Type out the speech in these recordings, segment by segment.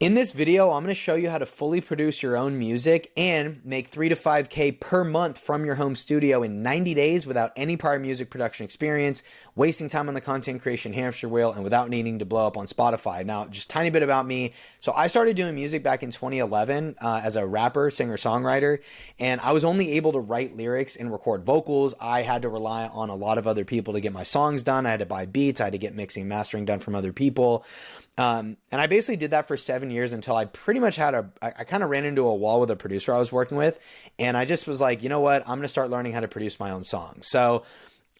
In this video, I'm going to show you how to fully produce your own music and make 3 to 5K per month from your home studio in 90 days without any prior music production experience, wasting time on the content creation hamster wheel, and without needing to blow up on Spotify. Now, just a tiny bit about me. So I started doing music back in 2011 as a rapper, singer, songwriter, and I was only able to write lyrics and record vocals. I had to rely on a lot of other people to get my songs done. I had to buy beats. I had to get mixing and mastering done from other people. And I basically did that for 7 years until I pretty much I kind of ran into a wall with a producer I was working with. And I just was like, you know what? I'm going to start learning how to produce my own songs. So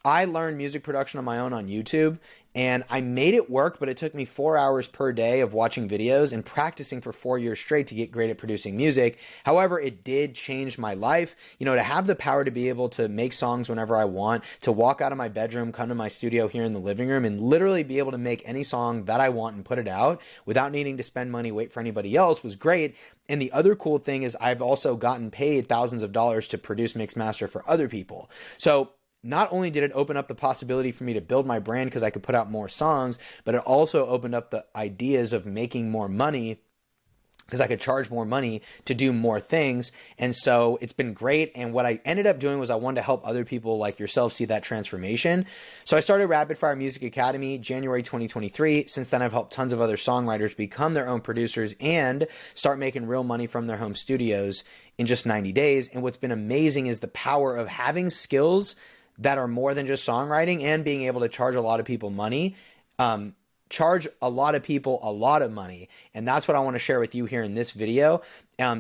I learned music production on my own on YouTube, and I made it work, but it took me 4 hours per day of watching videos and practicing for 4 years straight to get great at producing music. However, it did change my life. You know, to have the power to be able to make songs whenever I want, to walk out of my bedroom, come to my studio here in the living room, and literally be able to make any song that I want and put it out without needing to spend money, wait for anybody else, was great. And the other cool thing is I've also gotten paid thousands of dollars to produce, mix, master for other people. So not only did it open up the possibility for me to build my brand because I could put out more songs, but it also opened up the ideas of making more money because I could charge more money to do more things. And so it's been great. And what I ended up doing was I wanted to help other people like yourself see that transformation. So I started Rapid Fire Music Academy January 2023. Since then, I've helped tons of other songwriters become their own producers and start making real money from their home studios in just 90 days. And what's been amazing is the power of having skills that are more than just songwriting and being able to charge a lot of people money, charge a lot of people a lot of money. And that's what I want to share with you here in this video.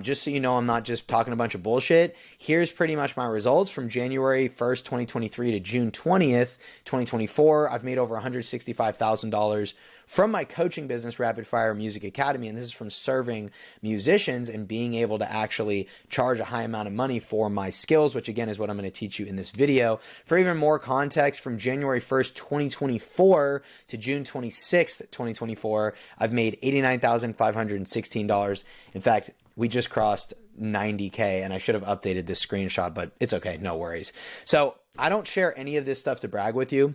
Just so you know, I'm not just talking a bunch of bullshit. Here's pretty much my results from January 1st, 2023 to June 20th, 2024. I've made over $165,000 from my coaching business, Rapid Fire Music Academy. And this is from serving musicians and being able to actually charge a high amount of money for my skills, which again is what I'm going to teach you in this video. For even more context, from January 1st, 2024 to June 26th, 2024, I've made $89,516. In fact, we just crossed 90K, and I should have updated this screenshot, but it's okay, no worries. So I don't share any of this stuff to brag with you.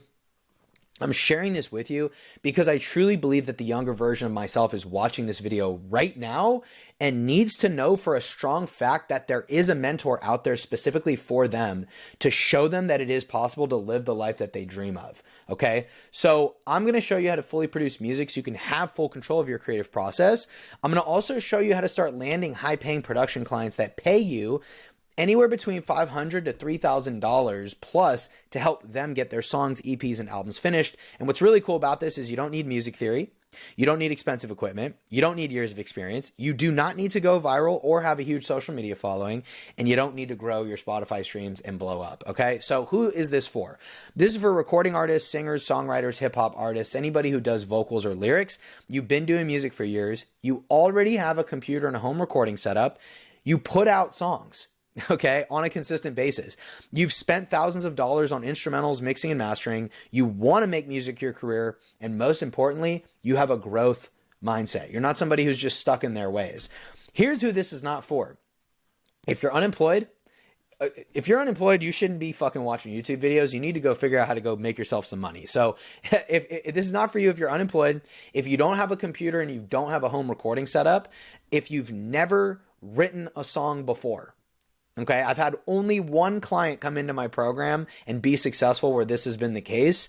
I'm sharing this with you because I truly believe that the younger version of myself is watching this video right now and needs to know for a strong fact that there is a mentor out there specifically for them to show them that it is possible to live the life that they dream of. Okay. So I'm going to show you how to fully produce music so you can have full control of your creative process. I'm going to also show you how to start landing high paying production clients that pay you anywhere between $500 to $3,000 plus to help them get their songs, EPs, and albums finished. And what's really cool about this is you don't need music theory. You don't need expensive equipment. You don't need years of experience. You do not need to go viral or have a huge social media following. And you don't need to grow your Spotify streams and blow up. Okay. So who is this for? This is for recording artists, singers, songwriters, hip hop artists, anybody who does vocals or lyrics. You've been doing music for years. You already have a computer and a home recording setup. You put out songs. Okay, on a consistent basis. You've spent thousands of dollars on instrumentals, mixing and mastering. You want to make music your career. And most importantly, you have a growth mindset. You're not somebody who's just stuck in their ways. Here's who this is not for. If you're unemployed, you shouldn't be fucking watching YouTube videos. You need to go figure out how to go make yourself some money. So if this is not for you, if you're unemployed, if you don't have a computer and you don't have a home recording setup, if you've never written a song before, okay, I've had only one client come into my program and be successful where this has been the case,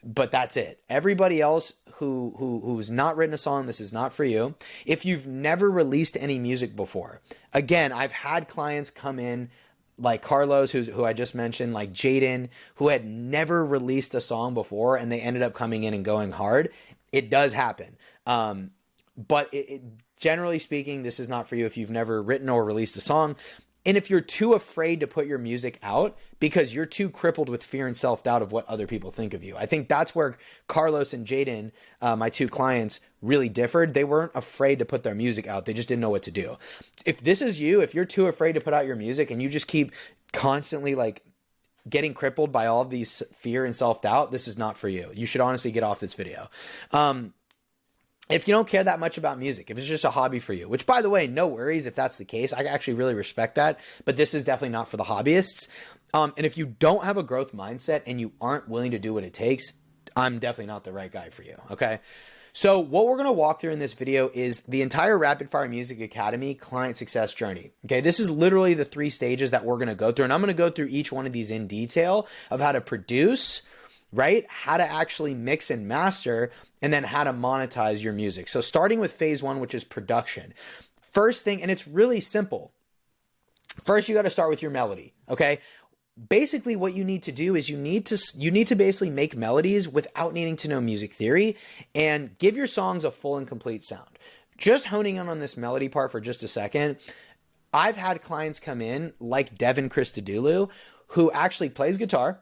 but that's it. Everybody else who's not written a song, this is not for you. If you've never released any music before, again, I've had clients come in like Carlos, who I just mentioned, like Jaden, who had never released a song before, and they ended up coming in and going hard. It does happen. But generally speaking, this is not for you if you've never written or released a song. And if you're too afraid to put your music out because you're too crippled with fear and self-doubt of what other people think of you. I think that's where Carlos and Jaden, my two clients, really differed. They weren't afraid to put their music out. They just didn't know what to do. If this is you, if you're too afraid to put out your music and you just keep constantly like getting crippled by all of these fear and self-doubt, this is not for you. You should honestly get off this video. If you don't care that much about music, if it's just a hobby for you, which by the way, no worries if that's the case. I actually really respect that, but this is definitely not for the hobbyists. And if you don't have a growth mindset and you aren't willing to do what it takes, I'm definitely not the right guy for you. Okay. So what we're going to walk through in this video is the entire Rapid Fire Music Academy client success journey. Okay, this is literally the 3 stages that we're going to go through, and I'm going to go through each one of these in detail of how to produce, right? How to actually mix and master, and then how to monetize your music. So starting with phase 1, which is production. First thing, and it's really simple. First, you got to start with your melody, okay? Basically what you need to do is you need to basically make melodies without needing to know music theory and give your songs a full and complete sound. Just honing in on this melody part for just a second. I've had clients come in like Devin Christodoulou, who actually plays guitar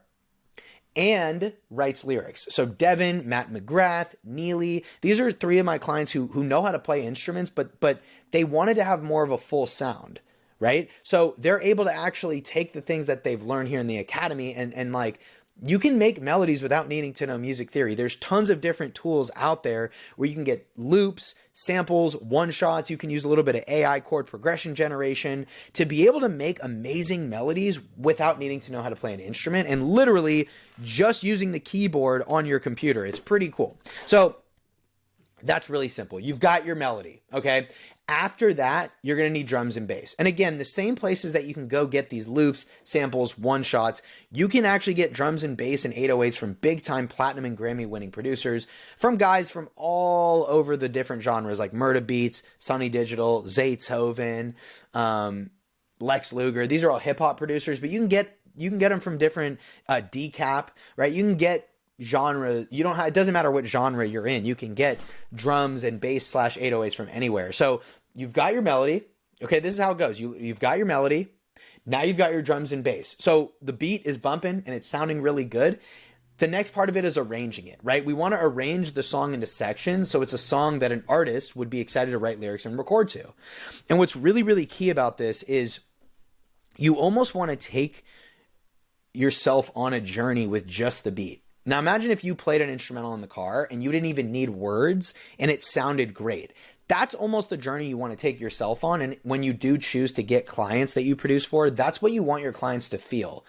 and writes lyrics. So Devin, Matt McGrath, Neely, these are 3 of my clients who know how to play instruments, but they wanted to have more of a full sound. Right? So they're able to actually take the things that they've learned here in the academy and like, you can make melodies without needing to know music theory. There's tons of different tools out there where you can get loops, samples, one-shots. You can use a little bit of AI chord progression generation to be able to make amazing melodies without needing to know how to play an instrument and literally just using the keyboard on your computer. It's pretty cool. So that's really simple. You've got your melody, okay? After that, you're going to need drums and bass. And again, the same places that you can go get these loops, samples, one-shots, you can actually get drums and bass and 808s from big-time platinum and Grammy-winning producers, from guys from all over the different genres like Murda Beats, Sonny Digital, Zaytoven, Lex Luger. These are all hip-hop producers, but you can get them from different decap, right? You can get genre. You don't have, it doesn't matter what genre you're in. You can get drums and bass / 808s from anywhere. So you've got your melody. Okay, this is how it goes. You've got your melody. Now you've got your drums and bass. So the beat is bumping and it's sounding really good. The next part of it is arranging it, right? We want to arrange the song into sections so it's a song that an artist would be excited to write lyrics and record to. And what's really, really key about this is you almost want to take yourself on a journey with just the beat. Now imagine if you played an instrumental in the car and you didn't even need words and it sounded great. That's almost the journey you want to take yourself on. And when you do choose to get clients that you produce for, that's what you want your clients to feel.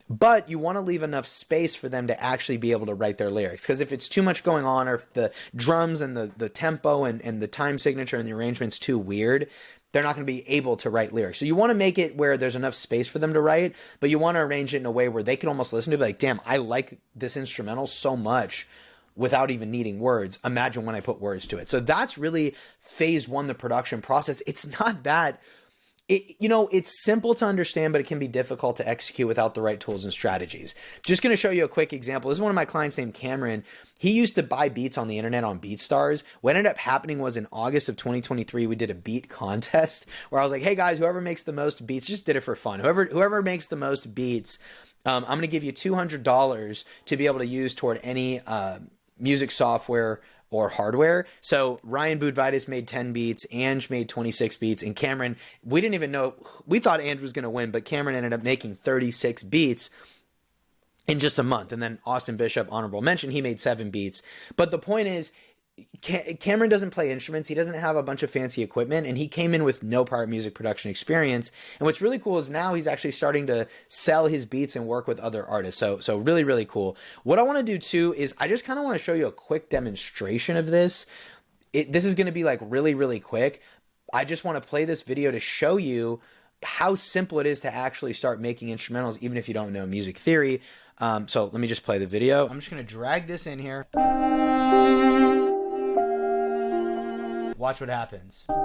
But you want to leave enough space for them to actually be able to write their lyrics. Because if it's too much going on, or if the drums and the tempo and the time signature and the arrangement's too weird, they're not going to be able to write lyrics. So you want to make it where there's enough space for them to write, but you want to arrange it in a way where they can almost listen to it, be like, damn, I like this instrumental so much without even needing words. Imagine when I put words to it. So that's really phase 1, the production process. It's not that, it's simple to understand, but it can be difficult to execute without the right tools and strategies. Just going to show you a quick example. This is one of my clients named Cameron. He used to buy beats on the internet on BeatStars. What ended up happening was in August of 2023, we did a beat contest where I was like, hey guys, whoever makes the most beats, just did it for fun. Whoever makes the most beats, I'm going to give you $200 to be able to use toward any music software or hardware. So Ryan Budvitis made 10 beats, Ange made 26 beats, and Cameron, we didn't even know, we thought Ange was going to win, but Cameron ended up making 36 beats in just a month. And then Austin Bishop, honorable mention, he made 7 beats. But the point is, Cameron doesn't play instruments. He doesn't have a bunch of fancy equipment, and he came in with no prior music production experience. And what's really cool is now he's actually starting to sell his beats and work with other artists. So really, really cool. What I want to do too is I just kind of want to show you a quick demonstration of this. This is going to be like really, really quick. I just want to play this video to show you how simple it is to actually start making instrumentals, even if you don't know music theory. So let me just play the video. I'm just going to drag this in here. Watch what happens. Had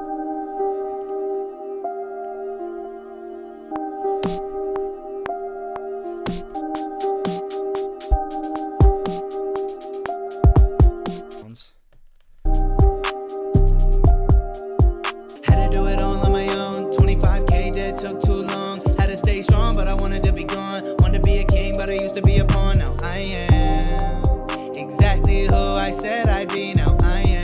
to do it all on my own. 25K debt took too long. Had to stay strong, but I wanted to be gone. Wanted to be a king, but I used to be a pawn. Now I am exactly who I said I'd be. Now I am.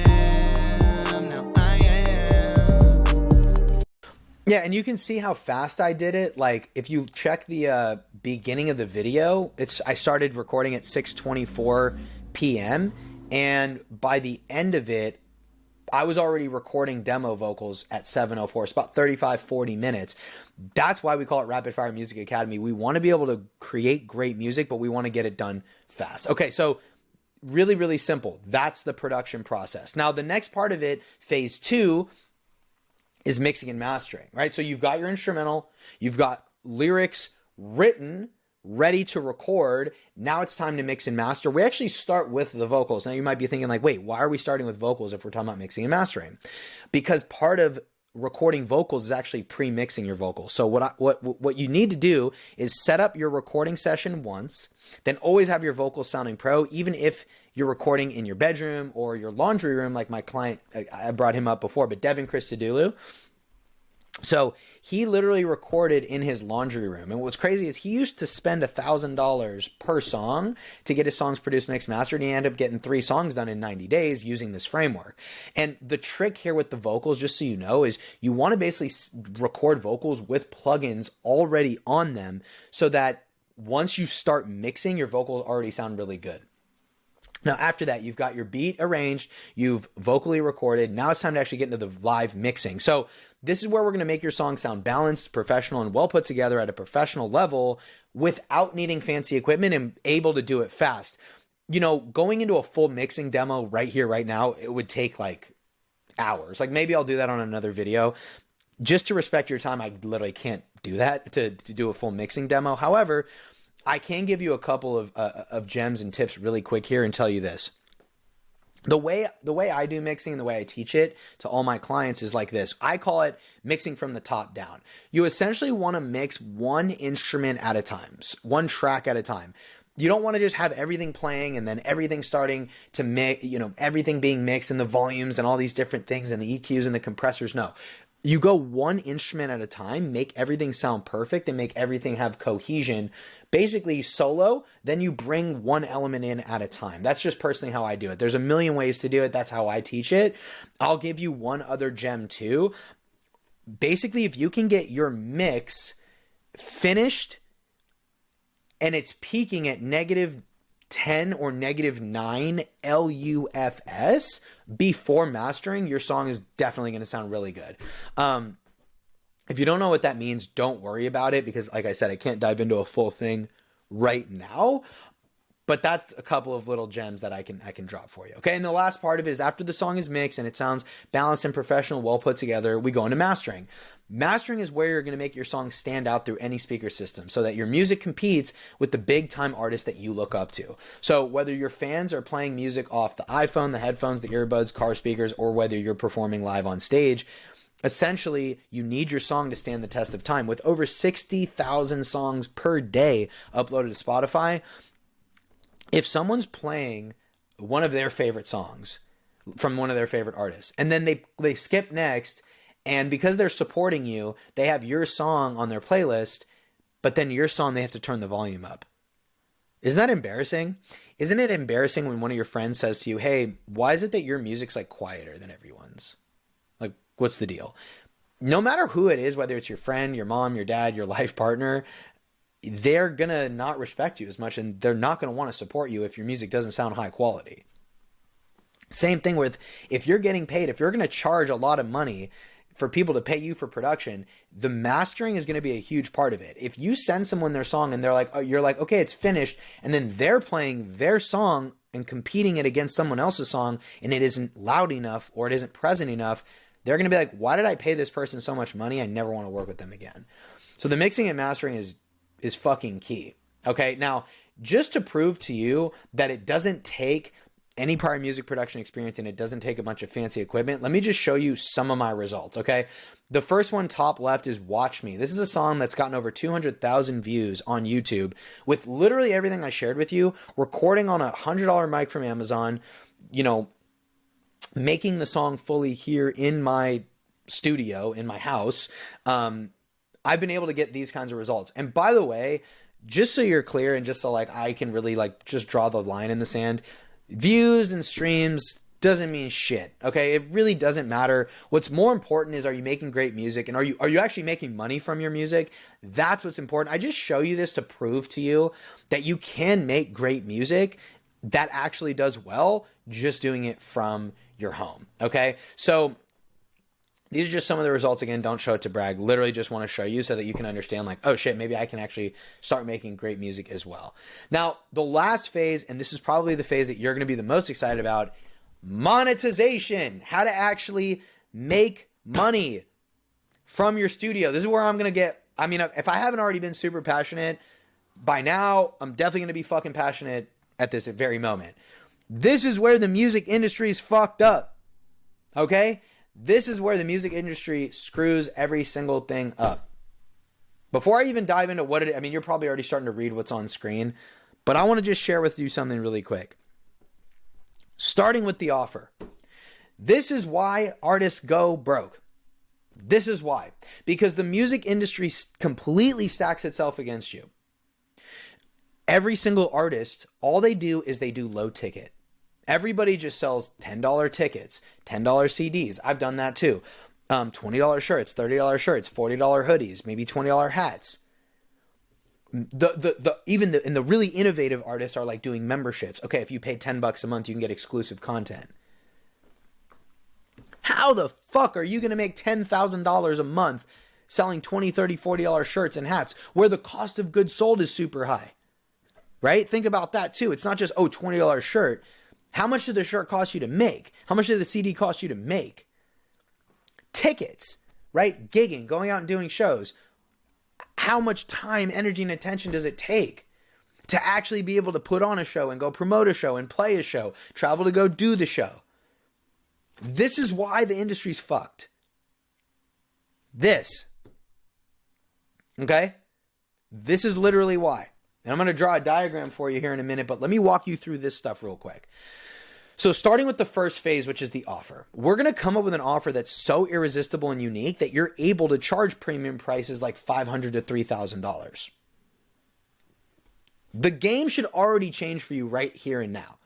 Yeah, and you can see how fast I did it. Like, if you check the beginning of the video, I started recording at 6:24 p.m. And by the end of it, I was already recording demo vocals at 7:04. It's about 35, 40 minutes. That's why we call it Rapid Fire Music Academy. We want to be able to create great music, but we want to get it done fast. Okay, so really, really simple. That's the production process. Now, the next part of it, phase 2, is mixing and mastering, right? So you've got your instrumental, you've got lyrics written, ready to record. Now it's time to mix and master. We actually start with the vocals. Now you might be thinking like, wait, why are we starting with vocals if we're talking about mixing and mastering? Because part of recording vocals is actually pre-mixing your vocals. So what you need to do is set up your recording session once, then always have your vocals sounding pro, even if you're recording in your bedroom or your laundry room, like my client, I brought him up before, but Devin Christodoulou. So he literally recorded in his laundry room. And what's crazy is he used to spend $1,000 per song to get his songs produced, mixed, mastered. And he ended up getting 3 songs done in 90 days using this framework. And the trick here with the vocals, just so you know, is you want to basically record vocals with plugins already on them so that once you start mixing, your vocals already sound really good. Now, after that, you've got your beat arranged, you've vocally recorded. Now it's time to actually get into the live mixing. So this is where we're going to make your song sound balanced, professional, and well put together at a professional level without needing fancy equipment and able to do it fast. You know, going into a full mixing demo right here, right now, it would take like hours. Like maybe I'll do that on another video. Just to respect your time, I literally can't do that to do a full mixing demo. However, I can give you a couple of gems and tips really quick here and tell you this. The way I do mixing and the way I teach it to all my clients is like this. I call it mixing from the top down. You essentially want to mix one instrument at a time, one track at a time. You don't want to just have everything playing and then everything starting to mix, you know, everything being mixed and the volumes and all these different things and the EQs and the compressors. No. You go one instrument at a time, make everything sound perfect and make everything have cohesion. Basically solo, then you bring one element in at a time. That's just personally how I do it. There's a million ways to do it. That's how I teach it. I'll give you one other gem too. Basically, if you can get your mix finished and it's peaking at -10 or -9 LUFS before mastering, your song is definitely going to sound really good. If you don't know what that means, don't worry about it because, like I said, I can't dive into a full thing right now. But that's a couple of little gems that I can drop for you. Okay, and the last part of it is after the song is mixed and it sounds balanced and professional, well put together, we go into mastering. Mastering is where you're going to make your song stand out through any speaker system so that your music competes with the big time artists that you look up to. So whether your fans are playing music off the iPhone, the headphones, the earbuds, car speakers, or whether you're performing live on stage, essentially, you need your song to stand the test of time. With over 60,000 songs per day uploaded to Spotify, if someone's playing one of their favorite songs from one of their favorite artists, and then they skip next, and because they're supporting you, they have your song on their playlist, but then your song, they have to turn the volume up. Isn't that embarrassing? Isn't it embarrassing when one of your friends says to you, hey, why is it that your music's like quieter than everyone's? Like, what's the deal? No matter who it is, whether it's your friend, your mom, your dad, your life partner, they're going to not respect you as much and they're not going to want to support you if your music doesn't sound high quality. Same thing with if you're getting paid, if you're going to charge a lot of money for people to pay you for production, the mastering is going to be a huge part of it. If you send someone their song and they're like, oh, you're like, okay, it's finished. And then they're playing their song and competing it against someone else's song and it isn't loud enough or it isn't present enough, they're going to be like, why did I pay this person so much money? I never want to work with them again. So the mixing and mastering is fucking key. Okay. Now, just to prove to you that it doesn't take any prior music production experience and it doesn't take a bunch of fancy equipment, let me just show you some of my results. Okay. The first one, top left, is Watch Me. This is a song that's gotten over 200,000 views on YouTube with literally everything I shared with you, recording on a $100 mic from Amazon, you know, making the song fully here in my studio, in my house. I've been able to get these kinds of results. And by the way, just so you're clear and just so like I can really like just draw the line in the sand, views and streams doesn't mean shit. Okay. It really doesn't matter. What's more important is, are you making great music and are you actually making money from your music? That's what's important. I just show you this to prove to you that you can make great music that actually does well, just doing it from your home. Okay. So These are just some of the results. Again, don't show it to brag. Literally just want to show you so that you can understand like, oh shit, maybe I can actually start making great music as well. Now, the last phase, and this is probably the phase that you're going to be the most excited about, monetization. How to actually make money from your studio. This is where I'm going to get, I mean, if I haven't already been super passionate by now, I'm definitely going to be fucking passionate at this very moment. This is where the music industry is fucked up. Okay? This is where the music industry screws every single thing up. Before I even dive into what it is, I mean, you're probably already starting to read what's on screen, but I want to just share with you something really quick. Starting with the offer. This is why artists go broke. This is why. Because the music industry completely stacks itself against you. Every single artist, all they do is they do low ticket. Everybody just sells $10 tickets, $10 CDs. I've done that too. $20 shirts, $30 shirts, $40 hoodies, maybe $20 hats. And the really innovative artists are like doing memberships. Okay, if you pay $10 a month, you can get exclusive content. How the fuck are you going to make $10,000 a month selling $20, $30, $40 shirts and hats where the cost of goods sold is super high? Right? Think about that too. It's not just, $20 shirt. How much did the shirt cost you to make? How much did the CD cost you to make? Tickets, right? Gigging, going out and doing shows. How much time, energy, and attention does it take to actually be able to put on a show and go promote a show and play a show, travel to go do the show? This is why the industry's fucked. This. Okay? This is literally why. And I'm going to draw a diagram for you here in a minute, but let me walk you through this stuff real quick. So starting with the first phase, which is the offer, we're going to come up with an offer that's so irresistible and unique that you're able to charge premium prices like $500 to $3,000. The game should already change for you right here and now.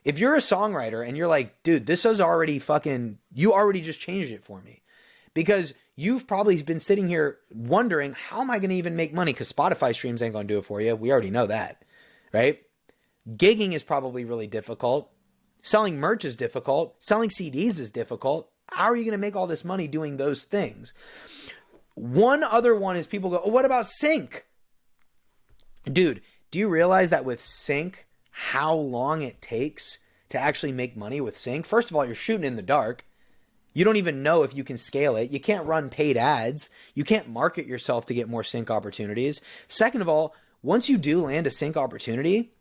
If you're a songwriter and you're like, dude, this is already fucking, you already just changed it for me. Because you've probably been sitting here wondering, how am I going to even make money? Because Spotify streams ain't going to do it for you. We already know that, right? Gigging is probably really difficult. Selling merch is difficult. Selling CDs is difficult. How are you going to make all this money doing those things? One other one is people go, oh, what about sync? Dude, do you realize that with sync, how long it takes to actually make money with sync? First of all, you're shooting in the dark. You don't even know if you can scale it. You can't run paid ads. You can't market yourself to get more sync opportunities. Second of all, once you do land a sync opportunity,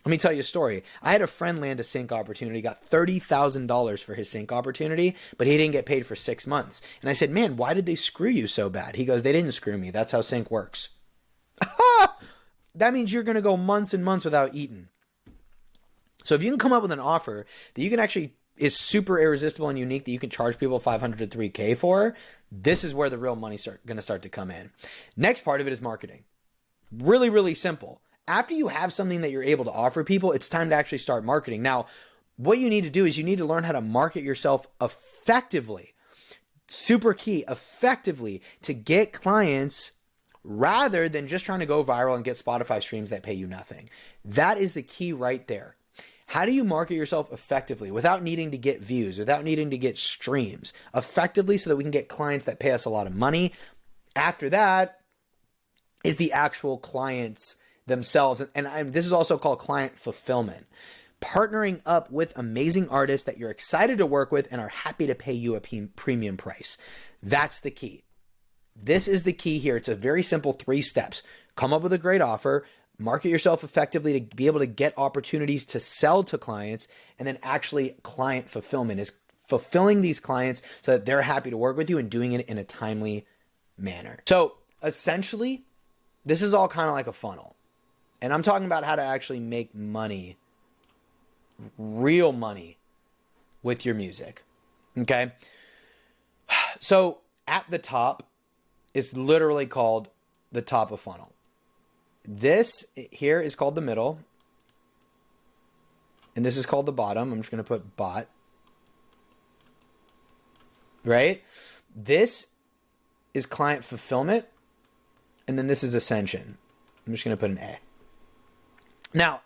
let me tell you a story. I had a friend land a sync opportunity, got $30,000 for his sync opportunity, but he didn't get paid for 6 months. And I said, man, why did they screw you so bad? He goes, they didn't screw me. That's how sync works. That means you're going to go months and months without eating. So if you can come up with an offer that you can actually is super irresistible and unique that you can charge people $500 to $3,000 for, this is where the real money's going to start to come in. Next part of it is marketing. Really, really simple. After you have something that you're able to offer people, it's time to actually start marketing. Now, what you need to do is you need to learn how to market yourself effectively. Super key, effectively, to get clients rather than just trying to go viral and get Spotify streams that pay you nothing. That is the key right there. How do you market yourself effectively without needing to get views, without needing to get streams? Effectively so that we can get clients that pay us a lot of money. After that is the actual clients themselves. And this is also called client fulfillment. Partnering up with amazing artists that you're excited to work with and are happy to pay you a premium price. That's the key. This is the key here. It's a very simple 3 steps. Come up with a great offer, market yourself effectively to be able to get opportunities to sell to clients, and then actually client fulfillment is fulfilling these clients so that they're happy to work with you and doing it in a timely manner. So essentially, this is all kind of like a funnel. And I'm talking about how to actually make money, real money with your music. Okay? So at the top is literally called the top of funnel. This here is called the middle. And this is called the bottom. I'm just going to put bot. Right? This is client fulfillment. And then this is ascension. I'm just going to put an A. Now,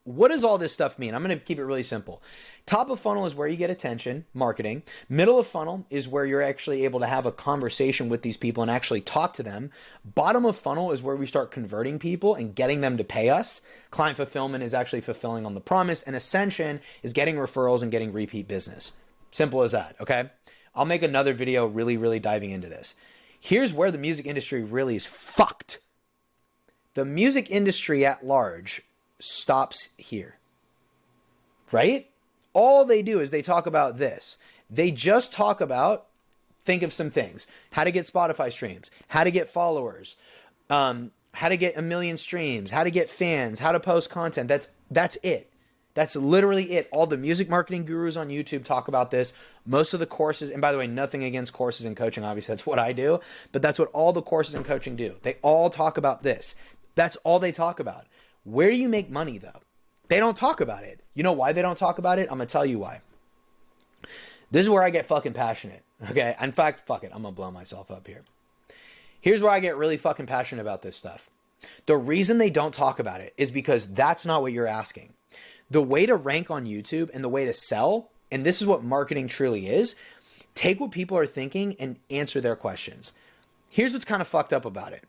what does all this stuff mean? I'm going to keep it really simple. Top of funnel is where you get attention, marketing. Middle of funnel is where you're actually able to have a conversation with these people and actually talk to them. Bottom of funnel is where we start converting people and getting them to pay us. Client fulfillment is actually fulfilling on the promise. And ascension is getting referrals and getting repeat business. Simple as that, okay? I'll make another video really diving into this. Here's where the music industry really is fucked. The music industry at large stops here, right? All they do is they talk about this. They just talk about, think of some things: how to get Spotify streams, how to get followers, how to get 1 million streams, how to get fans, how to post content. That's it. That's literally it. All the music marketing gurus on YouTube talk about this. Most of the courses, and by the way, nothing against courses and coaching, obviously that's what I do, but that's what all the courses and coaching do. They all talk about this. That's all they talk about. Where do you make money though? They don't talk about it. You know why they don't talk about it? I'm going to tell you why. This is where I get fucking passionate. Okay. In fact, fuck it. I'm going to blow myself up here. Here's where I get really fucking passionate about this stuff. The reason they don't talk about it is because that's not what you're asking. The way to rank on YouTube and the way to sell, and this is what marketing truly is, take what people are thinking and answer their questions. Here's what's kind of fucked up about it.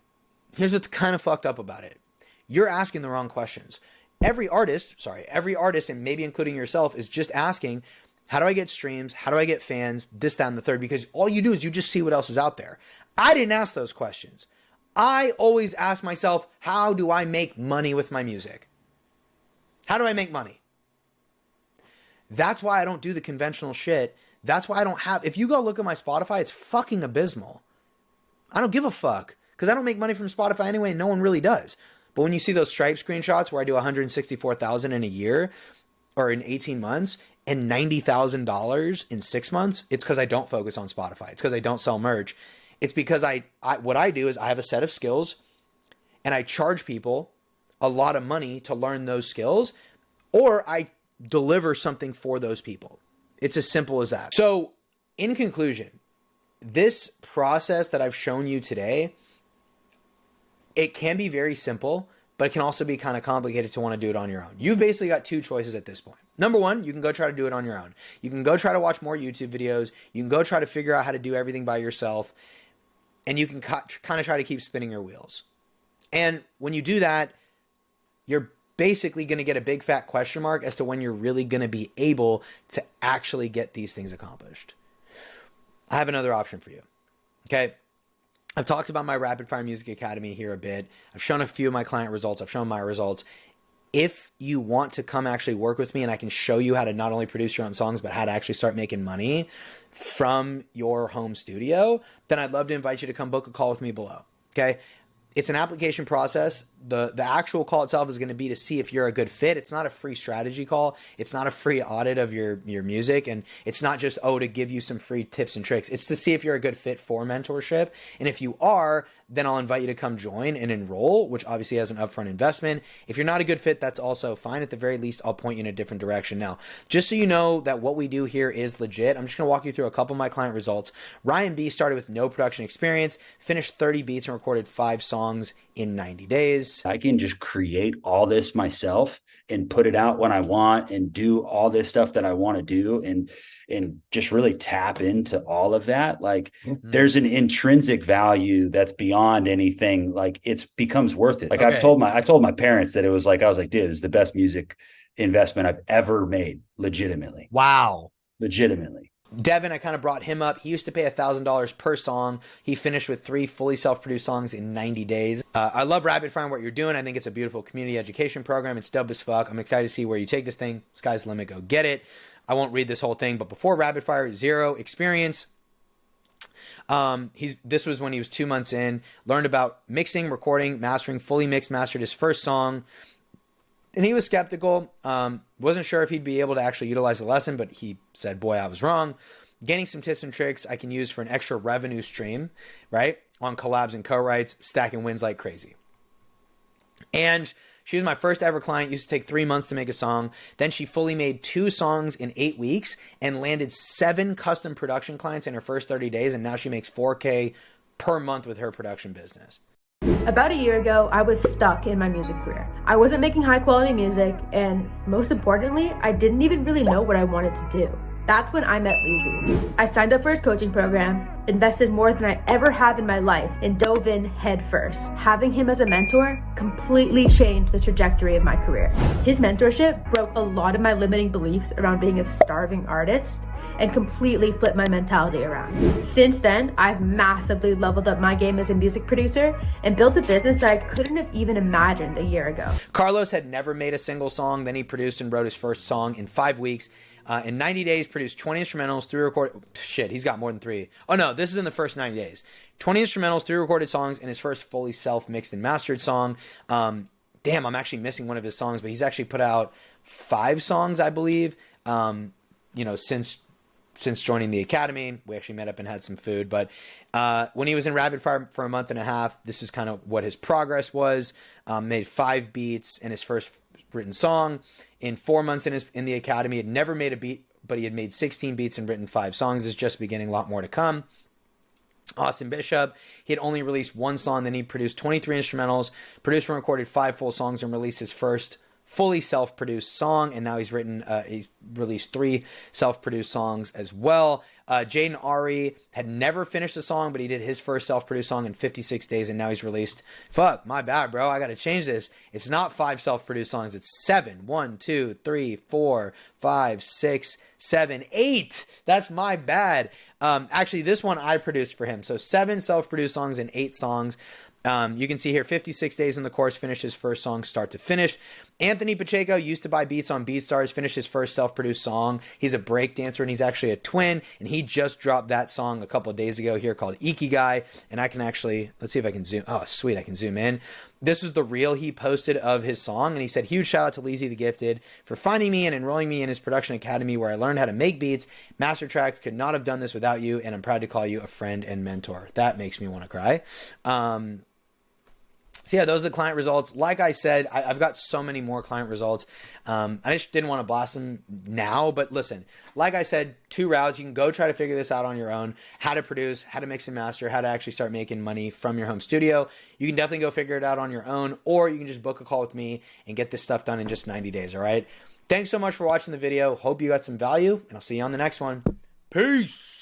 You're asking the wrong questions. Every artist, and maybe including yourself, is just asking, how do I get streams? How do I get fans? This, that, and the third, because all you do is you just see what else is out there. I didn't ask those questions. I always ask myself, how do I make money with my music? How do I make money? That's why I don't do the conventional shit. That's why I don't have, if you go look at my Spotify, it's fucking abysmal. I don't give a fuck because I don't make money from Spotify anyway. And no one really does. But when you see those Stripe screenshots where I do 164,000 in a year or in 18 months and $90,000 in 6 months, it's because I don't focus on Spotify. It's because I don't sell merch. It's because what I do is I have a set of skills and I charge people a lot of money to learn those skills, or I deliver something for those people. It's as simple as that. So in conclusion, this process that I've shown you today, it can be very simple, but it can also be kind of complicated to want to do it on your own. You've basically got two choices at this point. Number one, you can go try to do it on your own. You can go try to watch more YouTube videos. You can go try to figure out how to do everything by yourself. And you can kind of try to keep spinning your wheels. And when you do that, you're basically going to get a big fat question mark as to when you're really going to be able to actually get these things accomplished. I have another option for you. Okay. I've talked about my Rapid Fire Music Academy here a bit. I've shown a few of my client results. I've shown my results. If you want to come actually work with me and I can show you how to not only produce your own songs, but how to actually start making money from your home studio, then I'd love to invite you to come book a call with me below. Okay. It's an application process. The actual call itself is going to be to see if you're a good fit. It's not a free strategy call. It's not a free audit of your music. And it's not just, to give you some free tips and tricks. It's to see if you're a good fit for mentorship. And if you are, then I'll invite you to come join and enroll, which obviously has an upfront investment. If you're not a good fit, that's also fine. At the very least, I'll point you in a different direction. Now, just so you know that what we do here is legit, I'm just going to walk you through a couple of my client results. Ryan B started with no production experience, finished 30 beats and recorded 5 songs in 90 days. I can just create all this myself and put it out when I want and do all this stuff that I want to do and just really tap into all of that. Like there's an intrinsic value that's beyond anything. Like it becomes worth it. Like okay. I told my parents that I was like, dude, it's the best music investment I've ever made. Legitimately. Wow. Legitimately. Devin, I kind of brought him up. He used to pay $1,000 per song. He finished with 3 fully self-produced songs in 90 days. I love Rapid Fire and what you're doing. I think it's a beautiful community education program. It's dope as fuck. I'm excited to see where you take this thing. Sky's the limit. Go get it. I won't read this whole thing, but before Rapid Fire, 0 experience. This was when he was 2 months in. Learned about mixing, recording, mastering, fully mixed, mastered his first song. And he was skeptical, wasn't sure if he'd be able to actually utilize the lesson, but he said, boy, I was wrong. Gaining some tips and tricks I can use for an extra revenue stream, right? On collabs and co-writes, stacking wins like crazy. And she was my first ever client, used to take 3 months to make a song. Then she fully made 2 songs in 8 weeks and landed 7 custom production clients in her first 30 days. And now she makes $4K per month with her production business. About a year ago, I was stuck in my music career. I wasn't making high quality music, and most importantly, I didn't even really know what I wanted to do. That's when I met Leezy. I signed up for his coaching program, invested more than I ever have in my life, and dove in head first. Having him as a mentor completely changed the trajectory of my career. His mentorship broke a lot of my limiting beliefs around being a starving artist and completely flipped my mentality around. Since then, I've massively leveled up my game as a music producer and built a business that I couldn't have even imagined a year ago. Carlos had never made a single song. Then he produced and wrote his first song in 5 weeks. In 90 days, produced 20 instrumentals, 3 recorded... Shit, he's got more than 3. Oh, no, this is in the first 90 days. 20 instrumentals, 3 recorded songs, and his first fully self-mixed and mastered song. Damn, I'm actually missing one of his songs, but he's actually put out 5 songs, I believe, since joining the academy. We actually met up and had some food. But when he was in Rapid Fire for a month and a half, this is kind of what his progress was. Made 5 beats in his first written song. In 4 months in the academy, he had never made a beat, but he had made 16 beats and written 5 songs. It's just beginning, a lot more to come. Austin Bishop, he had only released 1 song, then he produced 23 instrumentals, produced and recorded 5 full songs, and released his first fully self-produced song, and now he's released 3 self-produced songs as well. Jaden Ari had never finished a song, but he did his first self-produced song in 56 days, and now he's released, fuck, my bad, bro, I gotta change this. It's not 5 self-produced songs, it's 7. 1, 2, 3, 4, 5, 6, 7, 8. That's my bad. Actually, this one I produced for him. So 7 self-produced songs and 8 songs. You can see here 56 days in the course, finished his first song start to finish. Anthony Pacheco used to buy beats on BeatStars, finished his first self-produced song. He's a break dancer and he's actually a twin, and he just dropped that song a couple of days ago here called Ikigai. And I can actually, let's see if I can zoom. Oh, sweet, I can zoom in. This was the reel he posted of his song, and he said, huge shout out to Leezy the Gifted for finding me and enrolling me in his production academy where I learned how to make beats. Master Tracks could not have done this without you, and I'm proud to call you a friend and mentor. That makes me want to cry. So yeah, those are the client results. Like I said, I've got so many more client results. I just didn't want to blast them now, but listen, like I said, 2 routes. You can go try to figure this out on your own. How to produce, how to mix and master, how to actually start making money from your home studio. You can definitely go figure it out on your own, or you can just book a call with me and get this stuff done in just 90 days, all right? Thanks so much for watching the video. Hope you got some value, and I'll see you on the next one. Peace!